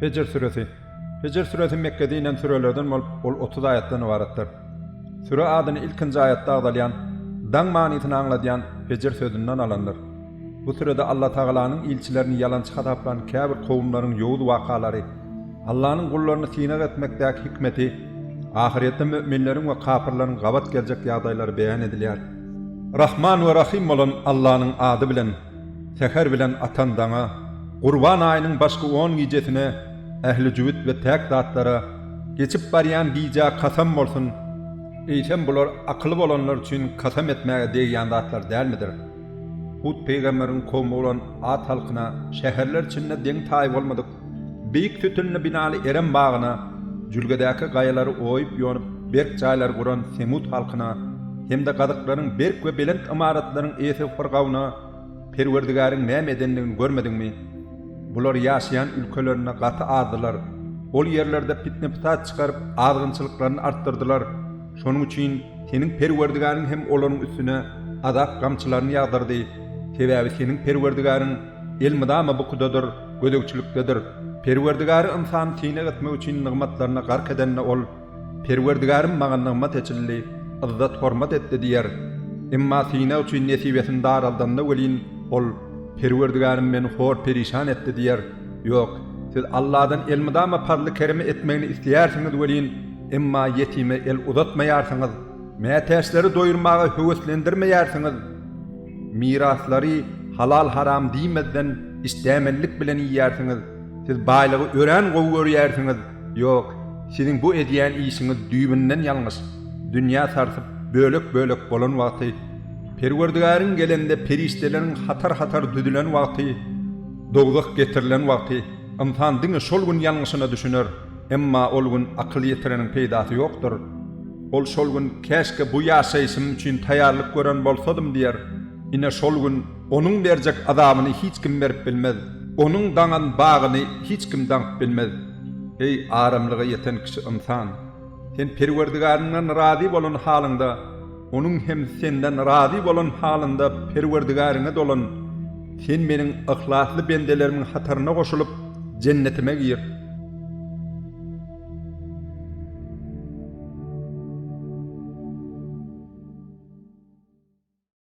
Hicr suresi. Hicr suresi Mekke'de inen sürelerden ol 30 ayatdan ibaretdir. Süre adyny ilkinji ayatda agdalyan, daň manysyny anladyan Hicr sözünden alandyr. Bu sürede Allah Taala'nın ilçilerini yalançy hataplan käbir kowumlaryň ýowuz wakalary, Allah'ın gullaryny synak etmekdäki hikmeti, ahiretde müminleriň we kafirlaryň gabat geljek ýagdaýlary beýan edilýär. Rahman we Rahim bolan Allah'ın ady bilen, seher bilen atandaňa, Qurban aýynyň başky 10 gecesine, ähli jüwit we täk zatlara geçip barýan giýja kasam bolsun. Eýsem bular akly bolanlar üçin kasam etmäge diýen zatlar dälmidir? Hud peýgamberiň kowmy bolan Ad halkyna şäherler içinde deň taý bolmadyk, beýik tütünli binaly Erem bagyna, jülgedäki gaýalary oýup ýonyp berk jaýlar guran Semut halkyna, hemde gadyklaryň berk we belent imaratlaryň eýse fırgawna Perwerdigariň näme edenligini görmediňmi? Bular ýaşaýan ülkelerine gaty adylar. Ol ýerlerde fitne pytat çykaryp azgynçylyklaryny artdyrdylar. Şonuň üçin seniň Perwerdigariň hem olaryň üstüne azap gamçylaryny ýagdyrdy. Sebäbi seniň Perwerdigariň elmydama bu kudadyr, gödekçilikdedir. Perwerdigary insan synak etmek üçin nygmatlaryna gark edenine ol. Perwerdigarim maňa nygmat etjildi, izzat hormat etdi diýer. Emma synak üçin nesibesini daraldanda welin ol Perwerdigarim meni hor perişan etdi diýer. Ýok, siz Allah'dan elmydama parly kerime etmegini isleýärsiňiz welin, emma yetime el uzatmaýarsyňyz, mätäşleri doýurmagy höweslendirmeýärsiňiz. Miraslary halal haram diýmeden isdämenlik bilen ýýärsiňiz. Siz baýlygy ören gowy görýärsiňiz. Ýok, sizin bu edýän işiňiz düýbinden ýalňyş. Dünýä sarsyp bölek-bölek bolan wagty, Perwerdigariň gelende perişdeleriň hatar düdülen wagty, dogzak getirilen wagty, insan diňe şol gün ýalňyşyna düşünür, emma ol gün akyl ýetireniň peýdasy ýokdur. Ol şol gün käşke bu ýaşaýşym üçin taýýarlyk gören bolsadym diýer. Ine şol gün onuň berjek azabyny hiç kim berip bilmez. Onuň daňan bagyny hiç kim daňyp bilmez. Ey aramlyga ýeten kişi insan, sen Perwerdigariňden razy bolan halynda, onuň hem senden razy bolan halynda Perwerdigariňe dolan. Sen meniň ihlasly bendelerimiň hataryna goşulyp jennetime gir.